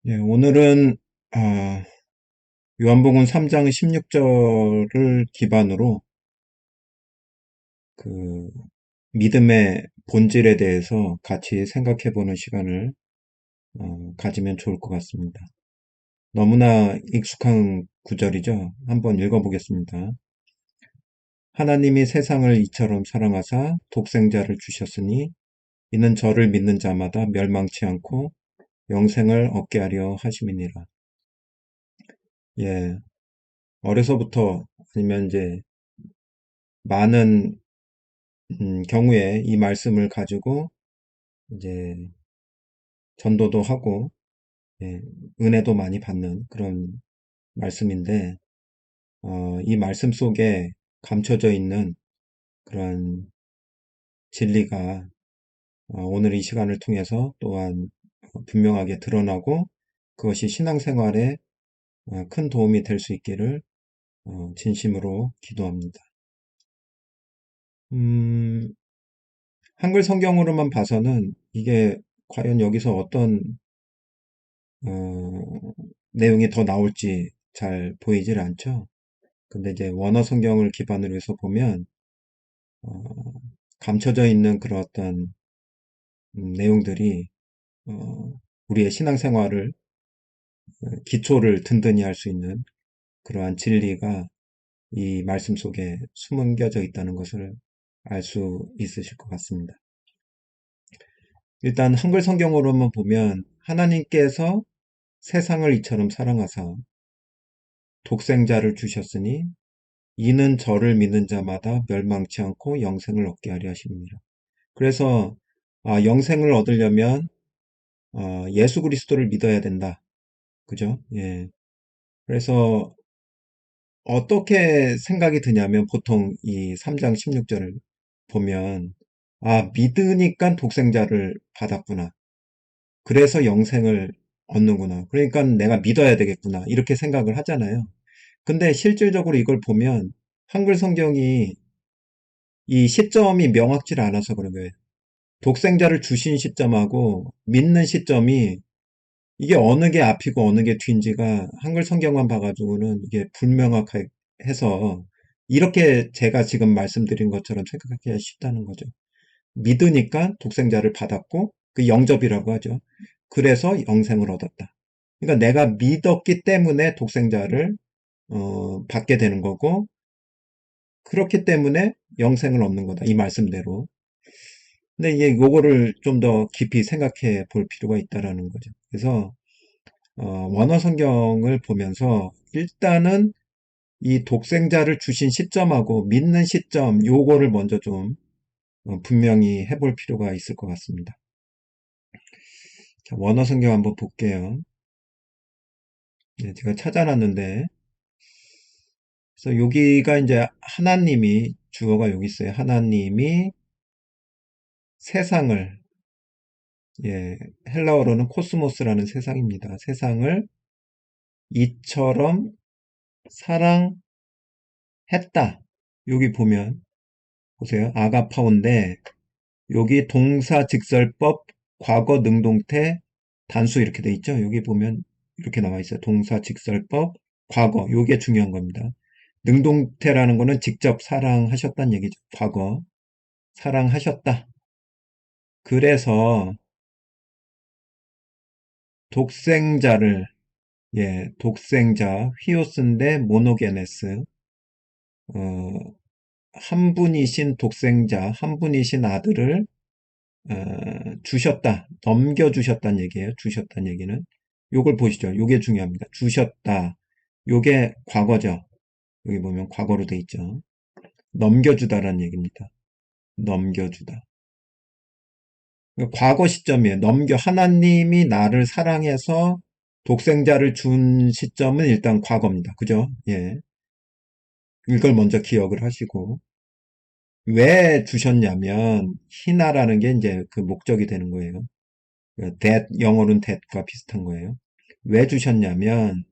예, 오늘은 요한복음 3장 16절을 기반으로 그 믿음의 본질에 대해서 같이 생각해 보는 시간을 가지면 좋을 것 같습니다. 너무나 익숙한 구절이죠. 한번 읽어보겠습니다. 하나님이 세상을 이처럼 사랑하사 독생자를 주셨으니 이는 저를 믿는 자마다 멸망치 않고 영생을 얻게 하려 하심이니라. 예, 어려서부터 아니면 이제 많은 경우에 이 말씀을 가지고 이제 전도도 하고, 예, 은혜도 많이 받는 그런 말씀인데, 이 말씀 속에 감춰져 있는 그런 진리가 오늘 이 시간을 통해서 또한 분명하게 드러나고 그것이 신앙생활에 큰 도움이 될 수 있기를 진심으로 기도합니다. 음, 한글 성경으로만 봐서는 이게 과연 여기서 어떤 어, 내용이 더 나올지 잘 보이질 않죠. 근데 이제 원어 성경을 기반으로 해서 보면 어, 감춰져 있는 그런 어떤 내용들이 어, 우리의 신앙생활을 기초를 든든히 할 수 있는 그러한 진리가 이 말씀 속에 숨겨져 있다는 것을 알 수 있으실 것 같습니다. 일단 한글 성경으로만 보면 하나님께서 세상을 이처럼 사랑하사 독생자를 주셨으니 이는 저를 믿는 자마다 멸망치 않고 영생을 얻게 하려 하십니다. 그래서 영생을 얻으려면 예수 그리스도를 믿어야 된다. 그죠? 예. 그래서 어떻게 생각이 드냐면 보통 이 3장 16절을 보면 믿으니까 독생자를 받았구나. 그래서 영생을 얻는구나. 그러니까 내가 믿어야 되겠구나. 이렇게 생각을 하잖아요. 근데 실질적으로 이걸 보면 한글 성경이 이 시점이 명확치 않아서 그런 거예요. 독생자를 주신 시점하고 믿는 시점이 이게 어느 게 앞이고 어느 게 뒤인지가 한글 성경만 봐가지고는 이게 불명확해서 이렇게 제가 지금 말씀드린 것처럼 생각하기가 쉽다는 거죠. 믿으니까 독생자를 받았고 그 영접이라고 하죠. 그래서 영생을 얻었다. 그러니까 내가 믿었기 때문에 독생자를 받게 되는 거고 그렇기 때문에 영생을 얻는 거다. 이 말씀대로. 근데 이게 요거를 좀 더 깊이 생각해 볼 필요가 있다라는 거죠. 그래서 원어 성경을 보면서 일단은 이 독생자를 주신 시점하고 믿는 시점 요거를 먼저 좀 분명히 해볼 필요가 있을 것 같습니다. 자, 원어 성경 한번 볼게요. 네, 제가 찾아놨는데 그래서 여기가 이제 하나님이 주어가 여기 있어요. 하나님이 세상을 예, 헬라어로는 코스모스라는 세상입니다. 세상을 이처럼 사랑했다. 여기 보면 보세요. 아가파오인데 여기 동사 직설법 과거 능동태 단수 이렇게 돼 있죠. 여기 보면 이렇게 나와 있어요. 동사 직설법 과거 요게 중요한 겁니다. 능동태라는 거는 직접 사랑하셨다는 얘기죠. 과거 사랑하셨다. 그래서 독생자를 독생자 휘오스인데 모노게네스 어, 한 분이신 독생자, 한 분이신 아들을 주셨다, 넘겨주셨다는 얘기예요. 주셨다는 얘기는. 요걸 보시죠. 요게 중요합니다. 주셨다. 요게 과거죠. 여기 보면 과거로 돼 있죠. 넘겨주다라는 얘기입니다. 넘겨주다. 그러니까 과거 시점이에요. 하나님이 나를 사랑해서 독생자를 준 시점은 일단 과거입니다. 그죠? 예. 이걸 먼저 기억을 하시고. 왜 주셨냐면 희나라는 게 이제 그 목적이 되는 거예요. that 영어로는 that과 비슷한 거예요. 왜 주셨냐면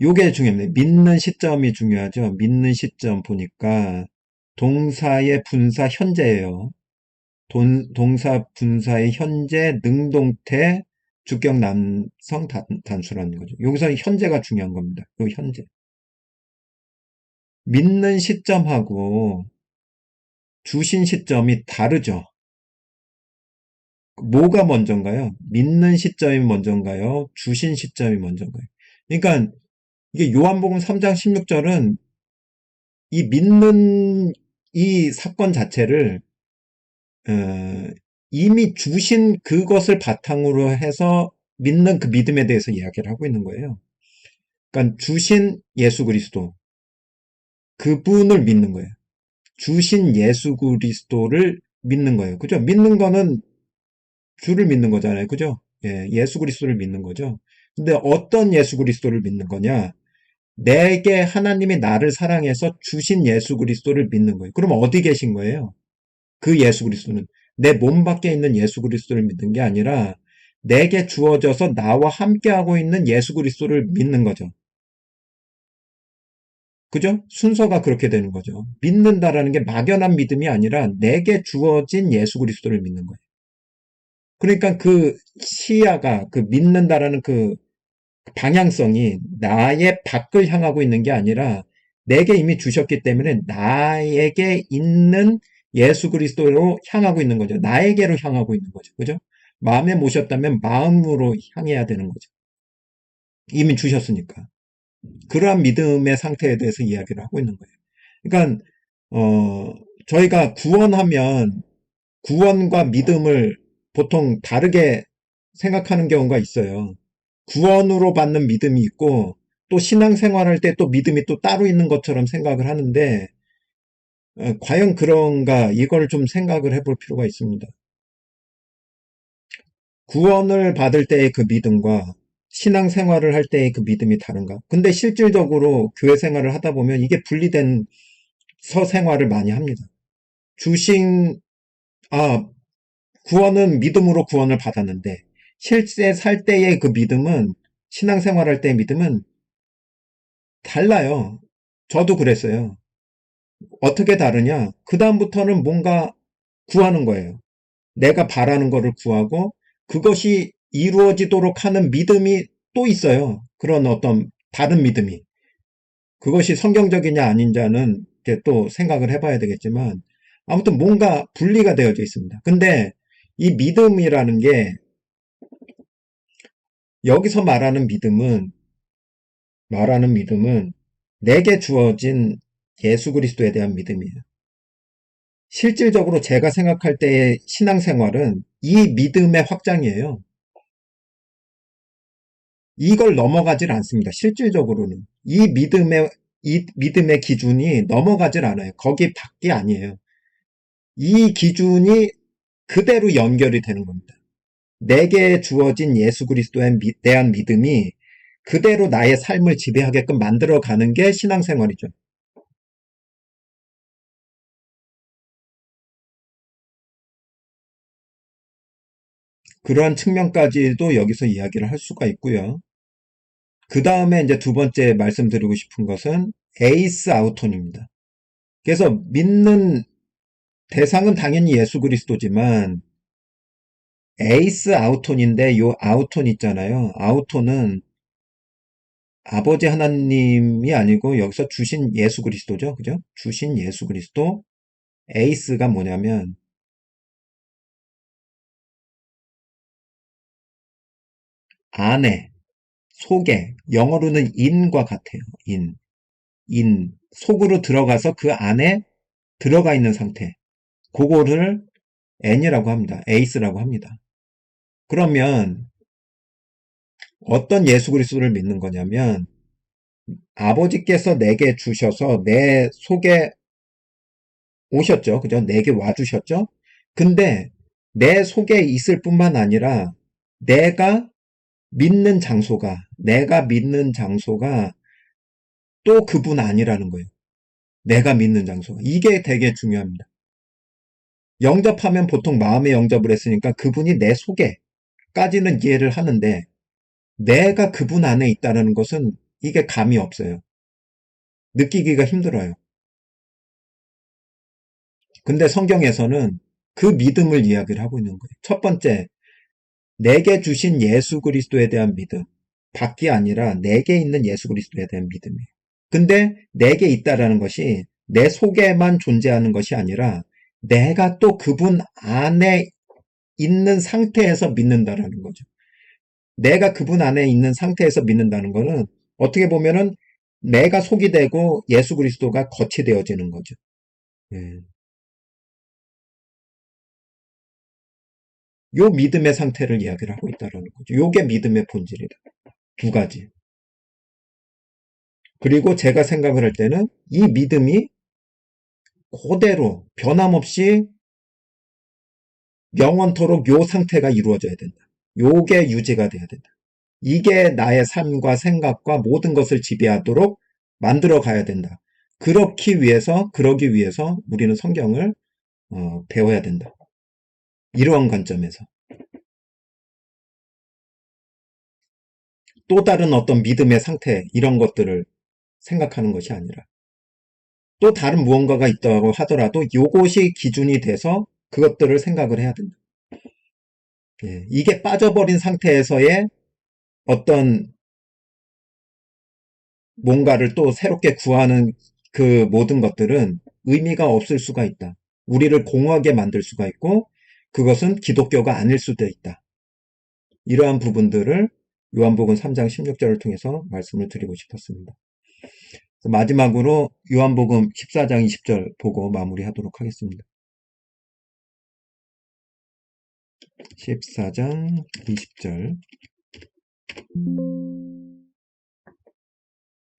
요게 중요합니다. 믿는 시점이 중요하죠. 믿는 시점 보니까 동사의 분사 현재예요. 동사 분사의 현재 능동태 주격 남성 단수라는 거죠. 여기서 현재가 중요한 겁니다. 요 현재. 믿는 시점하고 주신 시점이 다르죠. 뭐가 먼저인가요? 믿는 시점이 먼저인가요? 주신 시점이 먼저인가요? 그러니까 이게 요한복음 3장 16절은 이 믿는 이 사건 자체를 어, 이미 주신 그것을 바탕으로 해서 믿는 그 믿음에 대해서 이야기를 하고 있는 거예요. 그러니까 주신 예수 그리스도 그분을 믿는 거예요. 주신 예수 그리스도를 믿는 거예요. 그죠? 믿는 거는 주를 믿는 거잖아요. 그죠? 예, 예수 그리스도를 믿는 거죠. 근데 어떤 예수 그리스도를 믿는 거냐? 내게 하나님이 나를 사랑해서 주신 예수 그리스도를 믿는 거예요. 그럼 어디 계신 거예요? 그 예수 그리스도는 내 몸 밖에 있는 예수 그리스도를 믿는 게 아니라 내게 주어져서 나와 함께하고 있는 예수 그리스도를 믿는 거죠. 그죠? 순서가 그렇게 되는 거죠. 믿는다라는 게 막연한 믿음이 아니라 내게 주어진 예수 그리스도를 믿는 거예요. 그러니까 그 시야가 그 믿는다라는 그 방향성이 나의 밖을 향하고 있는 게 아니라 내게 이미 주셨기 때문에 나에게 있는 예수 그리스도로 향하고 있는 거죠. 나에게로 향하고 있는 거죠. 그죠? 마음에 모셨다면 마음으로 향해야 되는 거죠. 이미 주셨으니까. 그러한 믿음의 상태에 대해서 이야기를 하고 있는 거예요. 그러니까 저희가 구원하면 구원과 믿음을 보통 다르게 생각하는 경우가 있어요. 구원으로 받는 믿음이 있고 또 신앙생활할 때 또 믿음이 또 따로 있는 것처럼 생각을 하는데 과연 그런가 이걸 좀 생각을 해볼 필요가 있습니다. 구원을 받을 때의 그 믿음과 신앙생활을 할 때의 그 믿음이 다른가? 근데 실질적으로 교회 생활을 하다 보면 이게 분리된 생활을 많이 합니다. 주신 아 구원은 믿음으로 구원을 받았는데 실제 살 때의 그 믿음은 신앙생활할 때의 믿음은 달라요. 저도 그랬어요. 어떻게 다르냐? 그다음부터는 뭔가 구하는 거예요. 내가 바라는 거를 구하고 그것이 이루어지도록 하는 믿음이 또 있어요. 그런 어떤 다른 믿음이. 그것이 성경적이냐 아닌지는 이제 또 생각을 해봐야 되겠지만 아무튼 뭔가 분리가 되어져 있습니다. 근데 이 믿음이라는 게 여기서 말하는 믿음은 내게 주어진 예수 그리스도에 대한 믿음이에요. 실질적으로 제가 생각할 때의 신앙생활은 이 믿음의 확장이에요. 이걸 넘어가질 않습니다. 실질적으로는. 이 믿음의 기준이 넘어가질 않아요. 거기 밖이 아니에요. 이 기준이 그대로 연결이 되는 겁니다. 내게 주어진 예수 그리스도에 대한 믿음이 그대로 나의 삶을 지배하게끔 만들어가는 게 신앙생활이죠. 그러한 측면까지도 여기서 이야기를 할 수가 있고요. 그 다음에 이제 두 번째 말씀드리고 싶은 것은 에이스 아우톤입니다. 그래서 믿는 대상은 당연히 예수 그리스도지만 에이스 아우톤인데 요 아우톤 있잖아요. 아우톤은 아버지 하나님이 아니고 여기서 주신 예수 그리스도죠. 그죠? 주신 예수 그리스도. 에이스가 뭐냐면 안에, 속에, 영어로는 in과 같아요. 속으로 들어가서 그 안에 들어가 있는 상태. 그거를 n이라고 합니다. 에이스라고 합니다. 그러면 어떤 예수 그리스도를 믿는 거냐면 아버지께서 내게 주셔서 내 속에 오셨죠. 그죠? 내게 와주셨죠? 근데 내 속에 있을 뿐만 아니라 내가 믿는 장소가 또 그분 아니라는 거예요. 내가 믿는 장소가. 이게 되게 중요합니다. 영접하면 보통 마음의 영접을 했으니까 그분이 내 속에까지는 이해를 하는데 내가 그분 안에 있다는 것은 이게 감이 없어요. 느끼기가 힘들어요. 근데 성경에서는 그 믿음을 이야기를 하고 있는 거예요. 첫 번째, 내게 주신 예수 그리스도에 대한 믿음. 밖이 아니라 내게 있는 예수 그리스도에 대한 믿음이에요. 근데 내게 있다라는 것이 내 속에만 존재하는 것이 아니라 내가 또 그분 안에 있는 상태에서 믿는다라는 거죠. 내가 그분 안에 있는 상태에서 믿는다는 거는 어떻게 보면은 내가 속이 되고 예수 그리스도가 겉이 되어지는 거죠. 예. 요 믿음의 상태를 이야기를 하고 있다는 거죠. 요게 믿음의 본질이다. 두 가지. 그리고 제가 생각을 할 때는 이 믿음이 그대로 변함없이 영원토록 요 상태가 이루어져야 된다. 요게 유지가 돼야 된다. 이게 나의 삶과 생각과 모든 것을 지배하도록 만들어 가야 된다. 그러기 위해서 우리는 성경을 배워야 된다. 이러한 관점에서 또 다른 어떤 믿음의 상태 이런 것들을 생각하는 것이 아니라 또 다른 무언가가 있다고 하더라도 이것이 기준이 돼서 그것들을 생각을 해야 된다. 예, 이게 빠져버린 상태에서의 어떤 뭔가를 또 새롭게 구하는 그 모든 것들은 의미가 없을 수가 있다. 우리를 공허하게 만들 수가 있고 그것은 기독교가 아닐 수도 있다. 이러한 부분들을 요한복음 3장 16절을 통해서 말씀을 드리고 싶었습니다. 마지막으로 요한복음 14장 20절 보고 마무리하도록 하겠습니다. 14장 20절.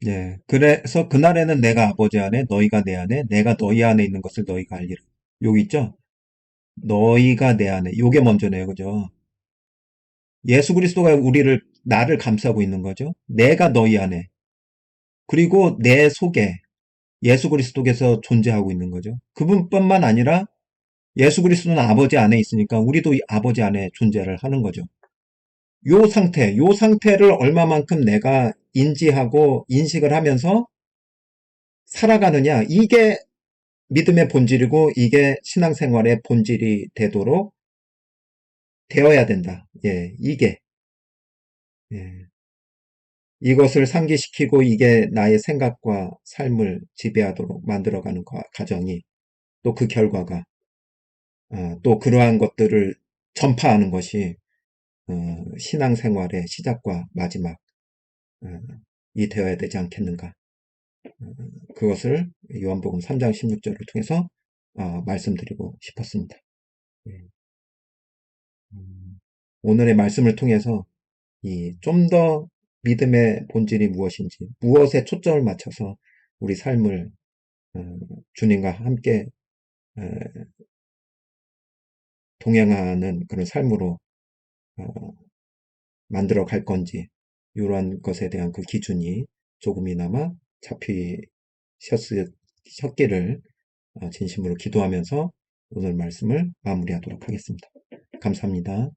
예. 그래서 그날에는 내가 아버지 안에 너희가 내 안에 내가 너희 안에 있는 것을 너희가 알리라. 여기 있죠? 너희가 내 안에. 요게 먼저네요. 그죠? 예수 그리스도가 나를 감싸고 있는 거죠. 내가 너희 안에. 그리고 내 속에 예수 그리스도께서 존재하고 있는 거죠. 그분뿐만 아니라 예수 그리스도는 아버지 안에 있으니까 우리도 이 아버지 안에 존재를 하는 거죠. 요 상태를 얼마만큼 내가 인지하고 인식을 하면서 살아가느냐, 이게 믿음의 본질이고 이게 신앙생활의 본질이 되도록 되어야 된다. 예, 예, 이것을 상기시키고 이게 나의 생각과 삶을 지배하도록 만들어가는 과정이 또 그 결과가 또 그러한 것들을 전파하는 것이 신앙생활의 시작과 마지막이 되어야 되지 않겠는가. 그것을 요한복음 3장 16절을 통해서 말씀드리고 싶었습니다. 예. 오늘의 말씀을 통해서 좀 더 믿음의 본질이 무엇인지, 무엇에 초점을 맞춰서 우리 삶을 주님과 함께 동행하는 그런 삶으로 만들어 갈 건지, 이러한 것에 대한 그 기준이 조금이나마 잡히셨기를 진심으로 기도하면서 오늘 말씀을 마무리하도록 하겠습니다. 감사합니다.